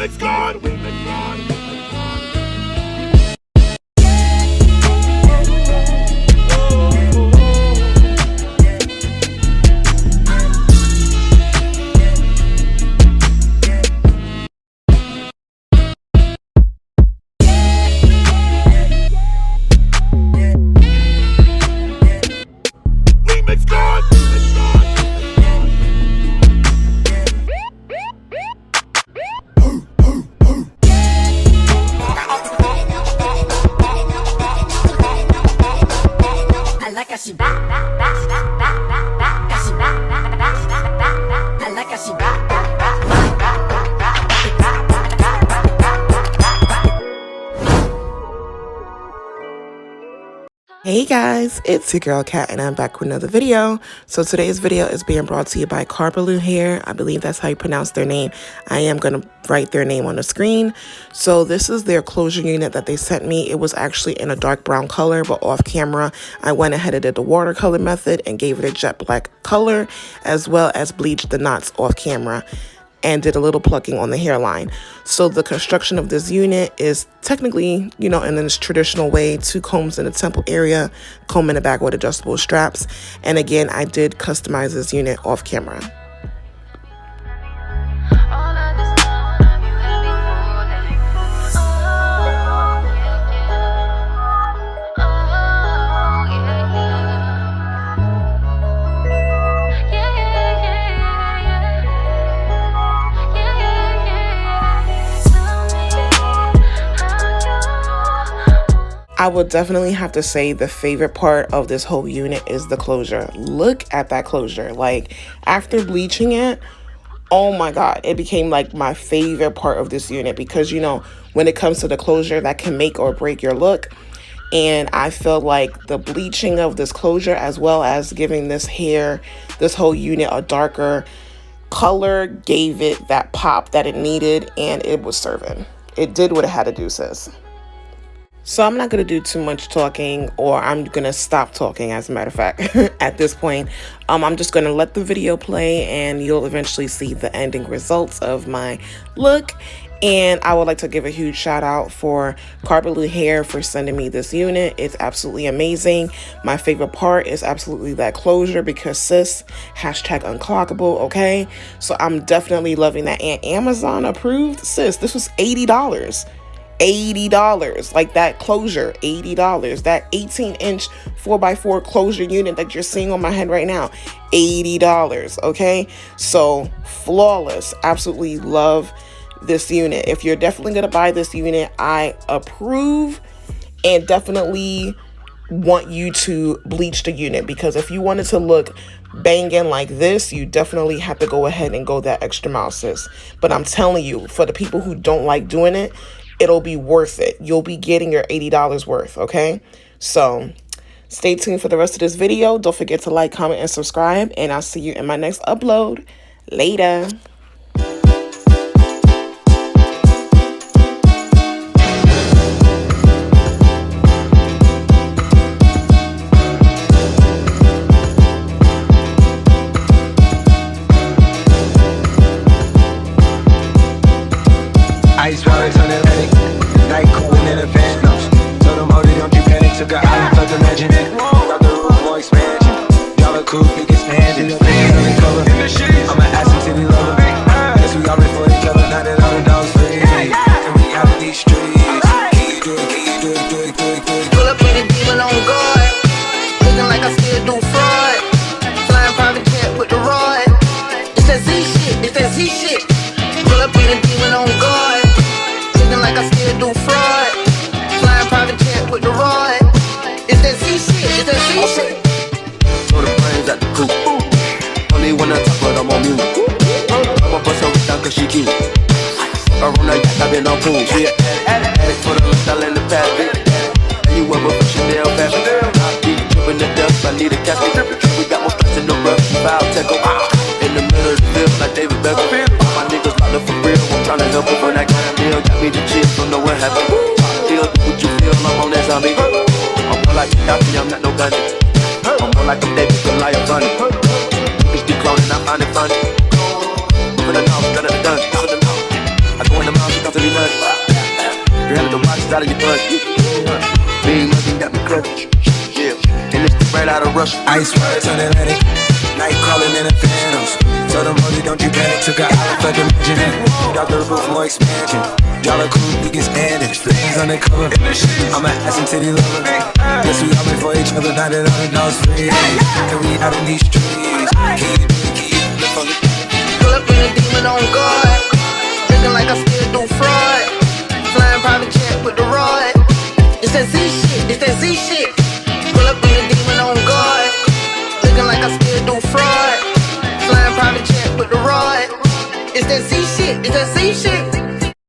Remix God. Remix God. Hey guys, it's your girl Kat and I'm back with another video. So today's video is being brought to you by Karbalu hair. I believe that's how you pronounce their name. I am going to write their name on the screen. So this is their closure unit that they sent me. It was actually in a dark brown color, but off camera I went ahead and did the watercolor method and gave it a jet black color, as well as bleached the knots off camera and did a little plucking on the hairline. So the construction of this unit is technically, in this traditional way, 2 combs in the temple area, comb in the back with adjustable straps. And again, I did customize this unit off camera. I would definitely have to say the favorite part of this whole unit is the closure. Look at that closure. Like, after bleaching it, oh my God, it became like my favorite part of this unit because, when it comes to the closure, that can make or break your look. And I feel like the bleaching of this closure, as well as giving this hair, this whole unit, a darker color, gave it that pop that it needed, and it was serving. It did what it had to do, sis. So I'm not going to do too much talking, or I'm going to stop talking, as a matter of fact, at this point. I'm just going to let the video play, and you'll eventually see the ending results of my look. And I would like to give a huge shout out for Karbalu Hair for sending me this unit. It's absolutely amazing. My favorite part is absolutely that closure because sis, #unclockable, okay? So I'm definitely loving that. And Amazon approved, sis, this was $80. $80, like that closure, $80. That 18-inch 4x4 closure unit that you're seeing on my head right now, $80, okay? So flawless. Absolutely love this unit. If you're definitely gonna buy this unit, I approve and definitely want you to bleach the unit, because if you wanted to look banging like this, you definitely have to go ahead and go that extra mile, sis. But I'm telling you, for the people who don't like doing it, it'll be worth it. You'll be getting your $80 worth, okay? So stay tuned for the rest of this video. Don't forget to like, comment, and subscribe, and I'll see you in my next upload. Later. Ice waters on Atlantic, night cooling in a van. Told them, oh, don't you panic. Took an island, fuck the legend. Got the roof, more expansion. Y'all a cool, big expansion. Undercover. I'm an ass and titty lover. Guess we all been for each other. Now that all the dogs free. And we out of these streets. Can you do it? Pull up in a demon on guard. Looking like I still do fraud. Flying private jet with the rod. It's that Z shit, it's that Z shit. Pull up in a demon on guard. Like I still do fraud. Flying private jet with the rod. It's that Z shit, it's that Z shit. Throw the brains at the coop. Only when I talk, but I'm on mute. I'ma bust her down cause she cute. I run that yacht, I've been on pool. She an addict for the lifestyle in the past, bitch. And you ever for Chanel fashion? I be dripping the dust, I need a casket. We got more stress in the rough, foul tackle. In the middle of the field, like David Beckham. My niggas locked up for real, I'm tryna help her for that kind of deal. Got me the chips, don't know what happened. Still do what you feel, I'm on that zombie. I'm more like Gaddafi, I'm not no gunny. I'm more like a David Goliath funny. Bitch be cloning, I find it funny. For the north, done it done. I go in the mountains. out of your budget. Big money got me clutching. Yeah, and it's right out of Russia. Ice words on Atlantic, night calling in the phantoms. Told them, Brody, don't you panic. Took an island for dimension. Got the roof more expansion. Dollar crew, we get standing. Strings on the cover. I'm an ass and titty lover. Guess we all been for each other. Now that all the dogs free. And we out in these streets. Pull up in a demon on guard. Looking like I still do fraud. Flying private jet with the rod. It's that Z shit, it's that Z shit. Pull up in a demon on guard. Looking like I still do fraud. Flying private jet with the rod. It's that Z shit, it's that Z shit.